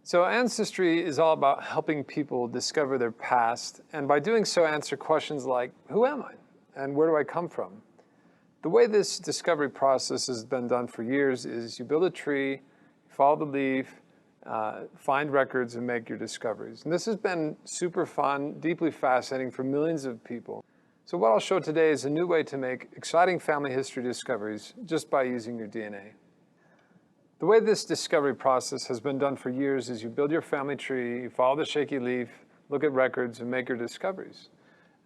So Ancestry is all about helping people discover their past, and by doing so answer questions like, who am I? And where do I come from? The way this discovery process has been done for years is you build a tree, follow the leaf, find records, and make your discoveries. And this has been super fun, deeply fascinating for millions of people. So what I'll show today is a new way to make exciting family history discoveries just by using your DNA. The way this discovery process has been done for years is you build your family tree, you follow the shaky leaf, look at records, and make your discoveries.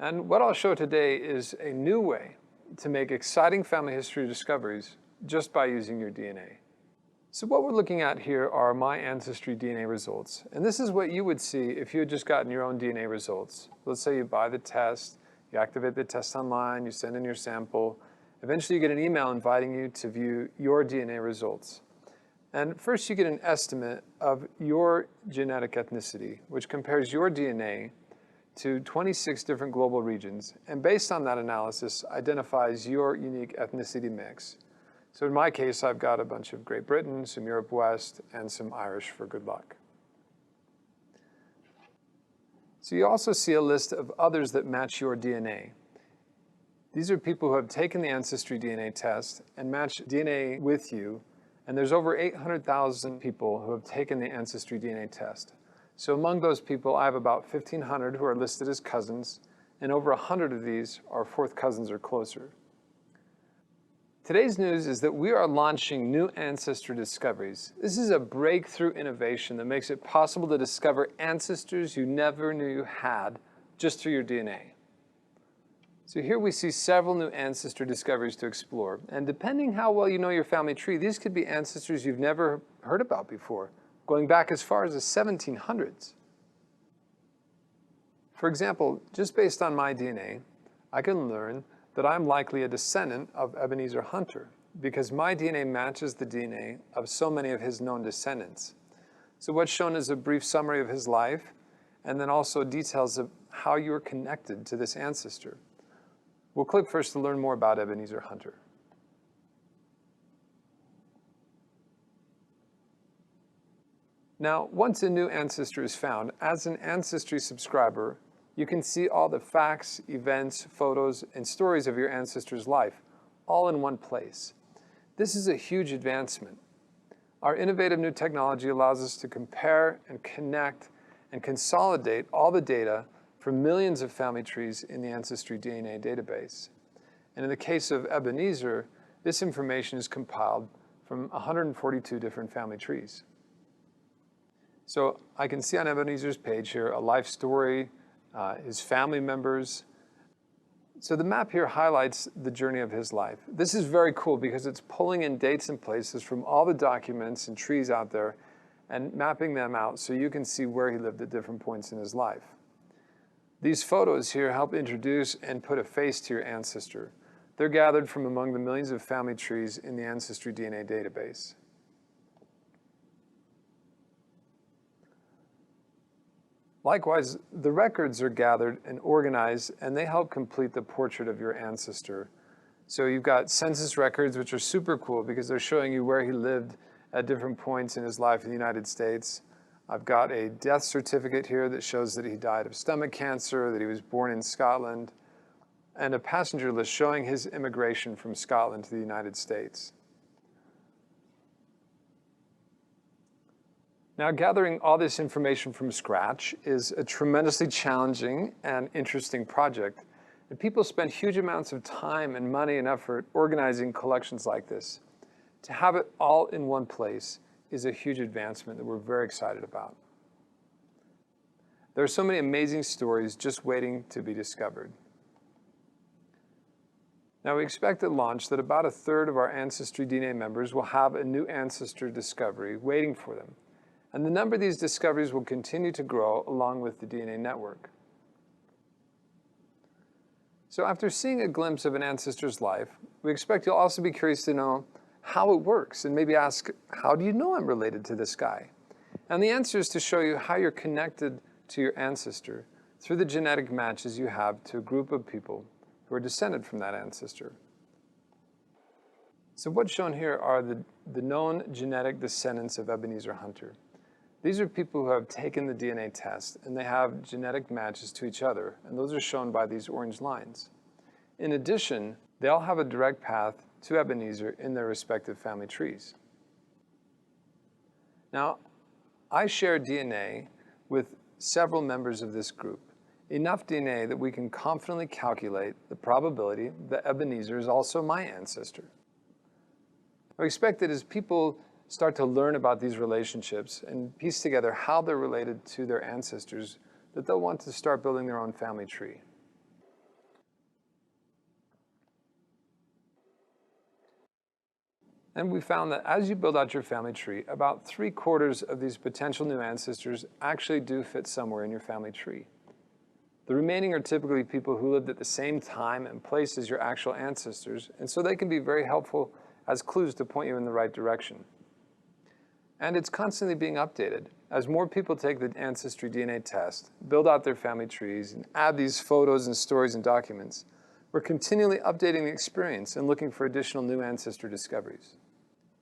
And what I'll show today is a new way to make exciting family history discoveries just by using your DNA. So what we're looking at here are my AncestryDNA results. And this is what you would see if you had just gotten your own DNA results. Let's say you buy the test, you activate the test online, you send in your sample. Eventually you get an email inviting you to view your DNA results. And first you get an estimate of your genetic ethnicity, which compares your DNA to 26 different global regions, and based on that analysis, identifies your unique ethnicity mix. So in my case, I've got a bunch of Great Britain, some Europe West, and some Irish for good luck. So you also see a list of others that match your DNA. These are people who have taken the AncestryDNA test and matched DNA with you. And there's over 800,000 people who have taken the AncestryDNA test. So among those people, I have about 1,500 who are listed as cousins, and over 100 of these are fourth cousins or closer. Today's news is that we are launching new ancestor discoveries. This is a breakthrough innovation that makes it possible to discover ancestors you never knew you had just through your DNA. So here we see several new ancestor discoveries to explore. And depending how well you know your family tree, these could be ancestors you've never heard about before, going back as far as the 1700s. For example, just based on my DNA, I can learn that I'm likely a descendant of Ebenezer Hunter because my DNA matches the DNA of so many of his known descendants. So what's shown is a brief summary of his life, and then also details of how you're connected to this ancestor. We'll click first to learn more about Ebenezer Hunter. Now, once a new ancestor is found, as an Ancestry subscriber, you can see all the facts, events, photos, and stories of your ancestor's life, all in one place. This is a huge advancement. Our innovative new technology allows us to compare and connect and consolidate all the data from millions of family trees in the AncestryDNA database. And in the case of Ebenezer, this information is compiled from 142 different family trees. So I can see on Ebenezer's page here a life story, his family members. So the map here highlights the journey of his life. This is very cool because it's pulling in dates and places from all the documents and trees out there and mapping them out so you can see where he lived at different points in his life. These photos here help introduce and put a face to your ancestor. They're gathered from among the millions of family trees in the AncestryDNA database. Likewise, the records are gathered and organized, and they help complete the portrait of your ancestor. So you've got census records, which are super cool because they're showing you where he lived at different points in his life in the United States. I've got a death certificate here that shows that he died of stomach cancer, that he was born in Scotland, and a passenger list showing his immigration from Scotland to the United States. Now, gathering all this information from scratch is a tremendously challenging and interesting project, and people spend huge amounts of time and money and effort organizing collections like this. To have it all in one place is a huge advancement that we're very excited about. There are so many amazing stories just waiting to be discovered. Now, we expect at launch that about a third of our AncestryDNA members will have a new ancestor discovery waiting for them. And the number of these discoveries will continue to grow along with the DNA network. So after seeing a glimpse of an ancestor's life, we expect you'll also be curious to know how it works and maybe ask, how do you know I'm related to this guy? And the answer is to show you how you're connected to your ancestor through the genetic matches you have to a group of people who are descended from that ancestor. So what's shown here are the known genetic descendants of Ebenezer Hunter. These are people who have taken the DNA test and they have genetic matches to each other, and those are shown by these orange lines. In addition, they all have a direct path to Ebenezer in their respective family trees. Now, I share DNA with several members of this group, enough DNA that we can confidently calculate the probability that Ebenezer is also my ancestor. I expect that as people start to learn about these relationships and piece together how they're related to their ancestors, that they'll want to start building their own family tree. And we found that as you build out your family tree, about 3/4 of these potential new ancestors actually do fit somewhere in your family tree. The remaining are typically people who lived at the same time and place as your actual ancestors, and so they can be very helpful as clues to point you in the right direction. And it's constantly being updated. As more people take the AncestryDNA test, build out their family trees, and add these photos and stories and documents, we're continually updating the experience and looking for additional new ancestor discoveries.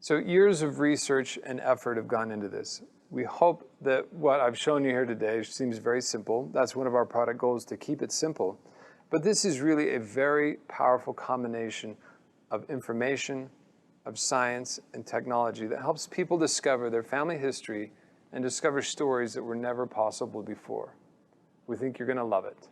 So years of research and effort have gone into this. We hope that what I've shown you here today seems very simple. That's one of our product goals, to keep it simple. But this is really a very powerful combination of information, of science, and technology that helps people discover their family history and discover stories that were never possible before. We think you're going to love it.